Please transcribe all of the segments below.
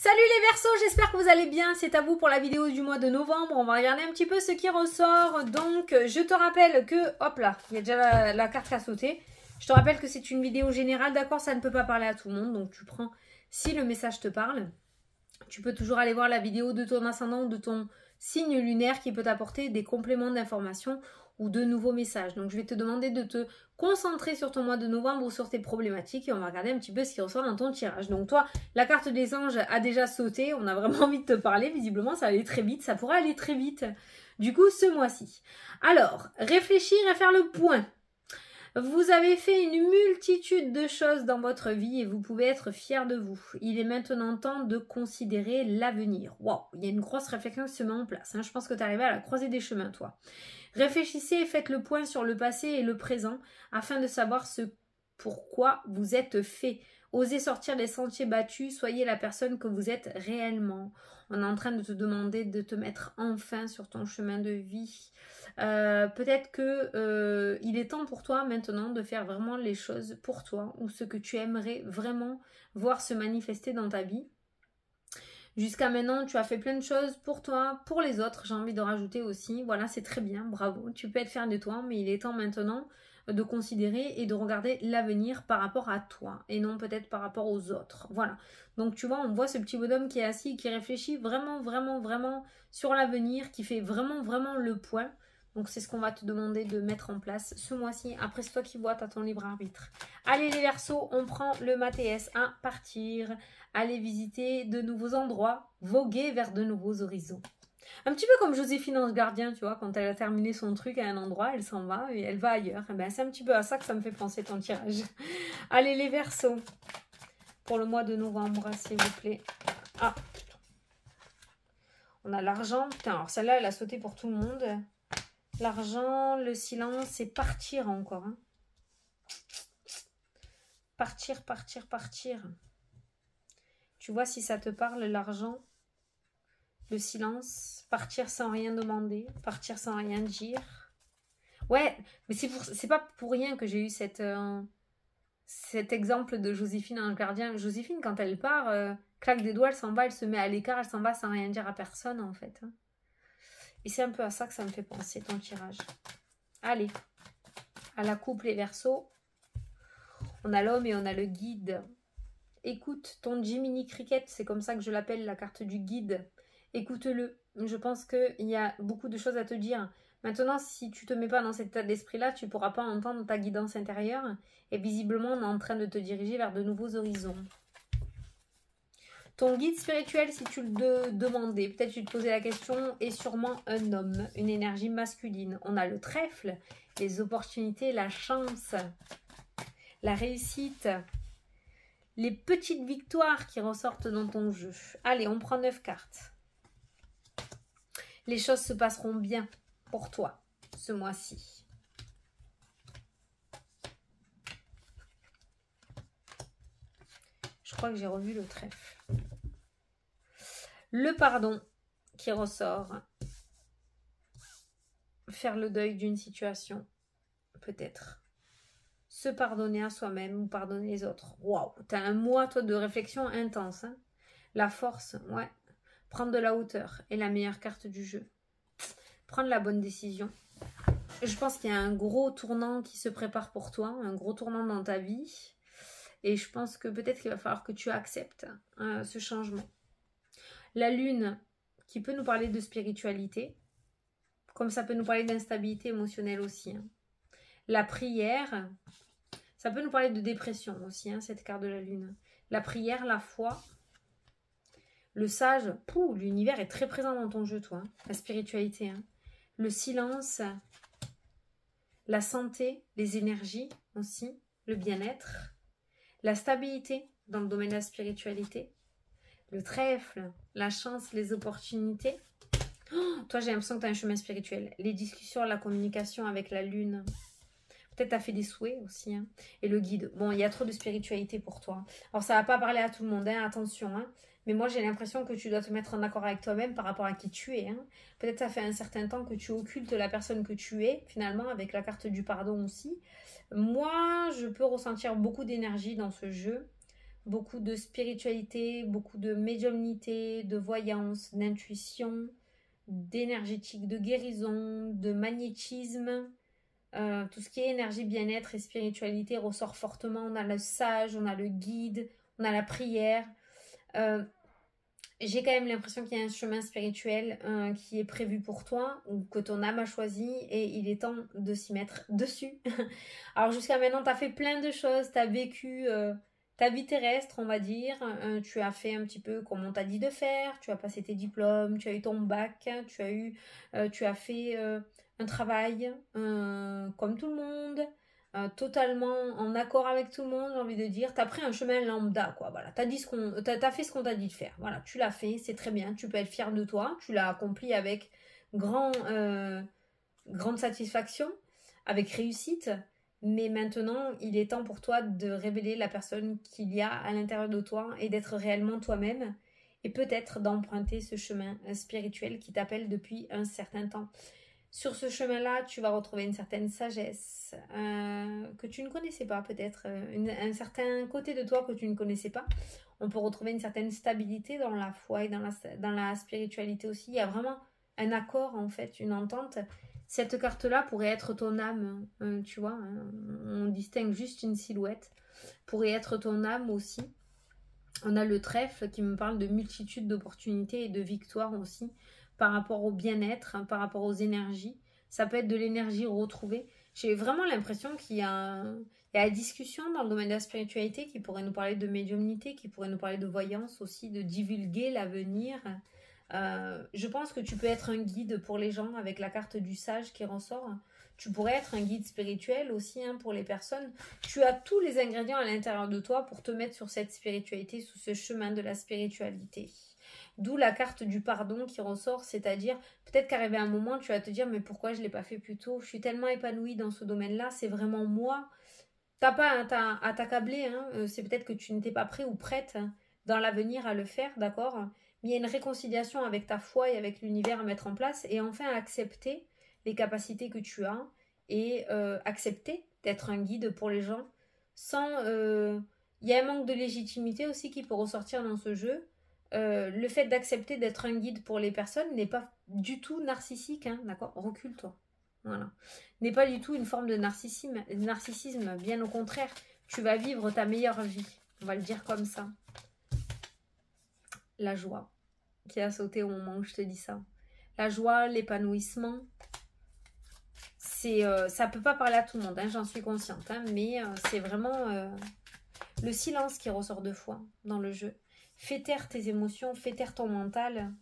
Salut les Verseaux, j'espère que vous allez bien, c'est à vous pour la vidéo du mois de novembre, on va regarder un petit peu ce qui ressort. Donc je te rappelle que, hop là, il y a déjà la carte qui a sauté. Je te rappelle que c'est une vidéo générale, d'accord, ça ne peut pas parler à tout le monde, donc tu prends, si le message te parle, tu peux toujours aller voir la vidéo de ton ascendant ou de ton signe lunaire qui peut t'apporter des compléments d'information ou de nouveaux messages. Donc je vais te demander de te concentrer sur ton mois de novembre ou sur tes problématiques et on va regarder un petit peu ce qui ressort dans ton tirage. Donc toi, la carte des anges a déjà sauté, on a vraiment envie de te parler, visiblement ça va aller très vite, ça pourra aller très vite du coup ce mois-ci. Alors, réfléchir et faire le point. Vous avez fait une multitude de choses dans votre vie et vous pouvez être fiers de vous. Il est maintenant temps de considérer l'avenir. Waouh, il y a une grosse réflexion qui se met en place. Je pense que tu es arrivé à la croisée des chemins, toi. Réfléchissez et faites le point sur le passé et le présent afin de savoir ce pourquoi vous êtes fait. Osez sortir des sentiers battus, soyez la personne que vous êtes réellement. On est en train de te demander de te mettre enfin sur ton chemin de vie. Peut-être que il est temps pour toi maintenant de faire vraiment les choses pour toi ou ce que tu aimerais vraiment voir se manifester dans ta vie. Jusqu'à maintenant, tu as fait plein de choses pour toi, pour les autres, j'ai envie de rajouter aussi. Voilà, c'est très bien, bravo. Tu peux être fier de toi, mais il est temps maintenant de considérer et de regarder l'avenir par rapport à toi et non peut-être par rapport aux autres. Voilà. Donc tu vois, on voit ce petit bonhomme qui est assis, qui réfléchit vraiment sur l'avenir, qui fait vraiment le point. Donc c'est ce qu'on va te demander de mettre en place ce mois-ci. Après, c'est toi qui vois, tu as ton libre arbitre. Allez les Verseaux, on prend le Mathias à partir. Allez visiter de nouveaux endroits, voguer vers de nouveaux horizons. Un petit peu comme Joséphine Ange Gardien, tu vois, quand elle a terminé son truc à un endroit, elle s'en va et elle va ailleurs. Et ben, c'est un petit peu à ça que ça me fait penser ton tirage. Allez les Verseaux, pour le mois de novembre, s'il vous plaît. Ah, on a l'argent. Putain, alors celle-là, elle a sauté pour tout le monde. L'argent, le silence, c'est partir encore. Partir. Tu vois si ça te parle, l'argent, le silence, partir sans rien demander, partir sans rien dire. Ouais, mais c'est pas pour rien que j'ai eu cet exemple de Joséphine Ange Gardien. Joséphine, quand elle part, claque des doigts, elle s'en va, elle se met à l'écart, elle s'en va sans rien dire à personne en fait. Et c'est un peu à ça que ça me fait penser ton tirage. Allez, à la coupe les Verseaux. On a l'homme et on a le guide. Écoute ton Jiminy Cricket, c'est comme ça que je l'appelle, la carte du guide. Écoute-le. Je pense qu'il y a beaucoup de choses à te dire. Maintenant, si tu ne te mets pas dans cet état d'esprit-là, tu ne pourras pas entendre ta guidance intérieure. Et visiblement, on est en train de te diriger vers de nouveaux horizons. Ton guide spirituel, si tu le demandais, peut-être tu te posais la question, est sûrement un homme, une énergie masculine. On a le trèfle, les opportunités, la chance, la réussite, les petites victoires qui ressortent dans ton jeu. Allez, on prend 9 cartes. Les choses se passeront bien pour toi ce mois-ci. Je crois que j'ai revu le trèfle. Le pardon qui ressort. Faire le deuil d'une situation, peut-être. Se pardonner à soi-même ou pardonner les autres. Waouh, t'as un mois, toi, de réflexion intense. La force, ouais. Prendre de la hauteur est la meilleure carte du jeu. Prendre la bonne décision. Je pense qu'il y a un gros tournant qui se prépare pour toi, un gros tournant dans ta vie. Et je pense que peut-être qu'il va falloir que tu acceptes ce changement. La lune qui peut nous parler de spiritualité, comme ça peut nous parler d'instabilité émotionnelle aussi. La prière, ça peut nous parler de dépression aussi, cette carte de la lune. La prière, la foi, le sage, l'univers est très présent dans ton jeu, toi. La spiritualité, le silence, la santé, les énergies aussi, le bien-être, la stabilité dans le domaine de la spiritualité, le trèfle, la chance, les opportunités. Oh, toi, j'ai l'impression que tu as un chemin spirituel. Les discussions, la communication avec la lune. Peut-être tu as fait des souhaits aussi. Et le guide. Bon, il y a trop de spiritualité pour toi. Alors, ça ne va pas parler à tout le monde, attention. Mais moi, j'ai l'impression que tu dois te mettre en accord avec toi-même par rapport à qui tu es. Peut-être ça fait un certain temps que tu occultes la personne que tu es, finalement, avec la carte du pardon aussi. Moi, je peux ressentir beaucoup d'énergie dans ce jeu. beaucoup de spiritualité, beaucoup de médiumnité, de voyance, d'intuition, d'énergétique, de guérison, de magnétisme. Tout ce qui est énergie, bien-être et spiritualité ressort fortement. On a le sage, on a le guide, on a la prière. J'ai quand même l'impression qu'il y a un chemin spirituel qui est prévu pour toi ou que ton âme a choisi et il est temps de s'y mettre dessus. Alors jusqu'à maintenant, tu as fait plein de choses, tu as vécu ta vie terrestre, on va dire. Tu as fait un petit peu comme on t'a dit de faire, tu as passé tes diplômes, tu as eu ton bac, tu as fait un travail comme tout le monde. Totalement en accord avec tout le monde, j'ai envie de dire. T'as pris un chemin lambda, quoi. Voilà, t'as fait ce qu'on t'a dit de faire. Voilà, tu l'as fait, c'est très bien. Tu peux être fier de toi. Tu l'as accompli avec grande satisfaction, avec réussite. Mais maintenant, il est temps pour toi de révéler la personne qu'il y a à l'intérieur de toi et d'être réellement toi-même. Et peut-être d'emprunter ce chemin spirituel qui t'appelle depuis un certain temps. Sur ce chemin-là, tu vas retrouver une certaine sagesse que tu ne connaissais pas peut-être, un certain côté de toi que tu ne connaissais pas. On peut retrouver une certaine stabilité dans la foi et dans la spiritualité aussi. Il y a vraiment un accord en fait, une entente. Cette carte-là pourrait être ton âme, tu vois, hein, on distingue juste une silhouette. Pourrait être ton âme aussi. On a le trèfle qui me parle de multitude d'opportunités et de victoires aussi par rapport au bien-être, hein, par rapport aux énergies. Ça peut être de l'énergie retrouvée. J'ai vraiment l'impression qu'il y a la discussion dans le domaine de la spiritualité qui pourrait nous parler de médiumnité, qui pourrait nous parler de voyance aussi, de divulguer l'avenir. Je pense que tu peux être un guide pour les gens avec la carte du sage qui ressort. Tu pourrais être un guide spirituel aussi hein, pour les personnes. Tu as tous les ingrédients à l'intérieur de toi pour te mettre sur cette spiritualité, sur ce chemin de la spiritualité. D'où la carte du pardon qui ressort, c'est-à-dire peut-être qu'arrivé un moment, tu vas te dire mais pourquoi je ne l'ai pas fait plus tôt? Je suis tellement épanouie dans ce domaine-là, c'est vraiment moi. T'as pas à t'accabler, hein. C'est peut-être que tu n'étais pas prêt ou prête hein, dans l'avenir à le faire, d'accord? Mais il y a une réconciliation avec ta foi et avec l'univers à mettre en place et enfin accepter les capacités que tu as et accepter d'être un guide pour les gens sans... Il y a un manque de légitimité aussi qui peut ressortir dans ce jeu. Le fait d'accepter d'être un guide pour les personnes n'est pas du tout narcissique, hein, d'accord? Recule-toi. Voilà. N'est pas du tout une forme de narcissisme, bien au contraire. Tu vas vivre ta meilleure vie. On va le dire comme ça. La joie qui a sauté au moment où je te dis ça. La joie, l'épanouissement, ça peut pas parler à tout le monde, hein, j'en suis consciente, hein, mais c'est vraiment le silence qui ressort de fois dans le jeu. Fais taire tes émotions, fais taire ton mental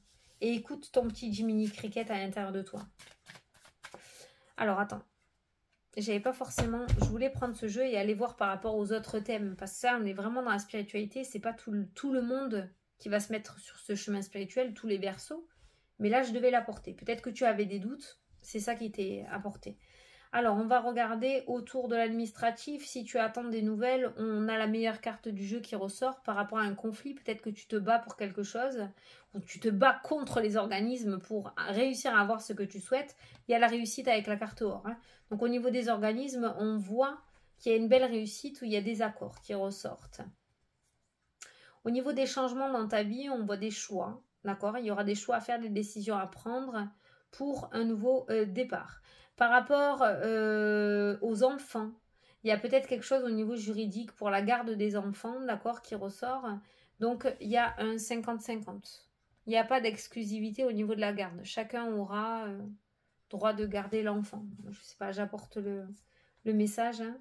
et écoute ton petit Jiminy Cricket à l'intérieur de toi. Alors attends, j'avais pas forcément, je voulais prendre ce jeu et aller voir par rapport aux autres thèmes, parce que ça on est vraiment dans la spiritualité, c'est pas tout le monde qui va se mettre sur ce chemin spirituel, tous les berceaux, mais là je devais l'apporter. Peut-être que tu avais des doutes, c'est ça qui t'est apporté. Alors, on va regarder autour de l'administratif. Si tu attends des nouvelles, on a la meilleure carte du jeu qui ressort par rapport à un conflit. Peut-être que tu te bats pour quelque chose ou tu te bats contre les organismes pour réussir à avoir ce que tu souhaites. Il y a la réussite avec la carte or. Hein. Donc, au niveau des organismes, on voit qu'il y a une belle réussite où il y a des accords qui ressortent. Au niveau des changements dans ta vie, on voit des choix. D'accord ? Il y aura des choix à faire, des décisions à prendre pour un nouveau départ. Par rapport aux enfants, il y a peut-être quelque chose au niveau juridique pour la garde des enfants, d'accord, qui ressort. Donc, il y a un 50-50. Il n'y a pas d'exclusivité au niveau de la garde. Chacun aura droit de garder l'enfant. Je ne sais pas, j'apporte le message. Hein.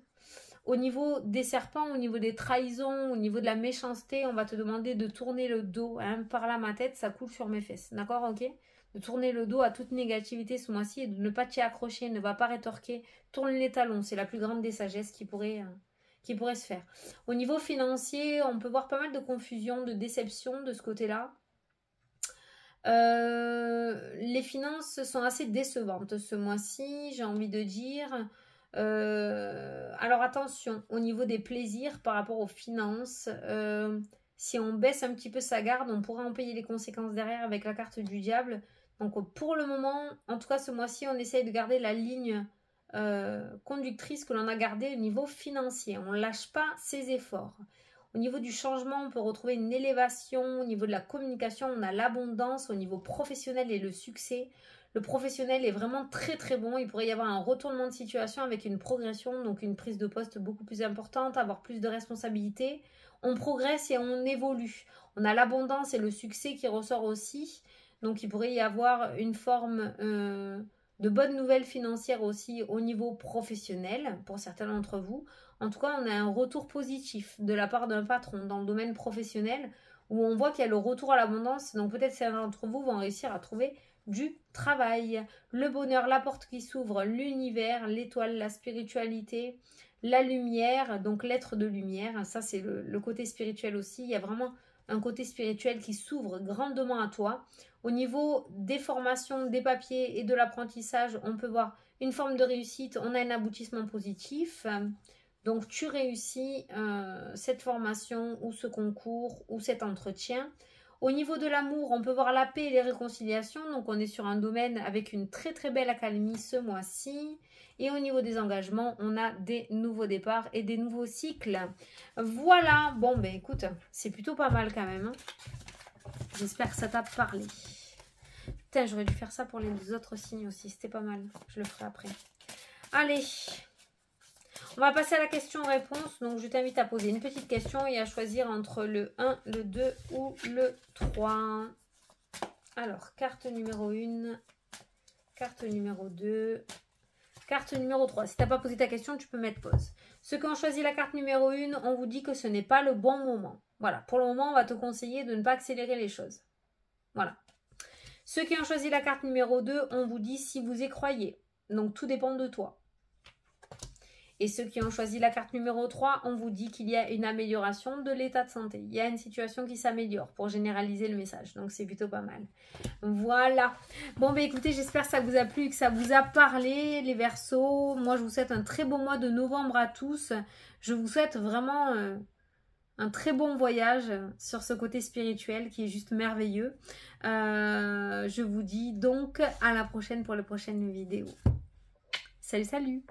Au niveau des serpents, au niveau des trahisons, au niveau de la méchanceté, on va te demander de tourner le dos. Hein. Par là, ma tête, ça coule sur mes fesses. D'accord, ok ? De tourner le dos à toute négativité ce mois-ci et de ne pas t'y accrocher, ne va pas rétorquer. Tourne les talons, c'est la plus grande des sagesses qui pourrait se faire. Au niveau financier, on peut voir pas mal de confusion, de déception de ce côté-là. Les finances sont assez décevantes ce mois-ci, j'ai envie de dire. Alors attention, au niveau des plaisirs par rapport aux finances, si on baisse un petit peu sa garde, on pourra en payer les conséquences derrière avec la carte du diable. Donc pour le moment, en tout cas ce mois-ci, on essaye de garder la ligne conductrice que l'on a gardée au niveau financier. On ne lâche pas ses efforts. Au niveau du changement, on peut retrouver une élévation. Au niveau de la communication, on a l'abondance. Au niveau professionnel et le succès. Le professionnel est vraiment très très bon. Il pourrait y avoir un retournement de situation avec une progression, donc une prise de poste beaucoup plus importante, avoir plus de responsabilités. On progresse et on évolue. On a l'abondance et le succès qui ressort aussi. Donc il pourrait y avoir une forme de bonnes nouvelles financières aussi au niveau professionnel pour certains d'entre vous. En tout cas, on a un retour positif de la part d'un patron dans le domaine professionnel où on voit qu'il y a le retour à l'abondance. Donc peut-être certains d'entre vous vont réussir à trouver du travail. Le bonheur, la porte qui s'ouvre, l'univers, l'étoile, la spiritualité, la lumière, donc l'être de lumière. Ça, c'est le côté spirituel aussi. Il y a vraiment un côté spirituel qui s'ouvre grandement à toi. Au niveau des formations, des papiers et de l'apprentissage, on peut voir une forme de réussite. On a un aboutissement positif. Donc, tu réussis cette formation ou ce concours ou cet entretien. Au niveau de l'amour, on peut voir la paix et les réconciliations. Donc, on est sur un domaine avec une très très belle accalmie ce mois-ci. Et au niveau des engagements, on a des nouveaux départs et des nouveaux cycles. Voilà. Bon, ben écoute, c'est plutôt pas mal quand même. J'espère que ça t'a parlé. Putain, j'aurais dû faire ça pour les autres signes aussi. C'était pas mal. Je le ferai après. Allez. On va passer à la question-réponse. Donc, je t'invite à poser une petite question et à choisir entre le 1, le 2 ou le 3. Alors, carte numéro 1, carte numéro 2, carte numéro 3. Si tu n'as pas posé ta question, tu peux mettre pause. Ceux qui ont choisi la carte numéro 1, on vous dit que ce n'est pas le bon moment. Voilà, pour le moment, on va te conseiller de ne pas accélérer les choses. Voilà. Ceux qui ont choisi la carte numéro 2, on vous dit si vous y croyez. Donc, tout dépend de toi. Et ceux qui ont choisi la carte numéro 3, on vous dit qu'il y a une amélioration de l'état de santé. Il y a une situation qui s'améliore pour généraliser le message. Donc, c'est plutôt pas mal. Voilà. Bon, ben écoutez, j'espère que ça vous a plu et que ça vous a parlé, les Verseaux. Moi, je vous souhaite un très beau mois de novembre à tous. Je vous souhaite vraiment un très bon voyage sur ce côté spirituel qui est juste merveilleux. Je vous dis donc à la prochaine pour les prochaines vidéos. Salut, salut!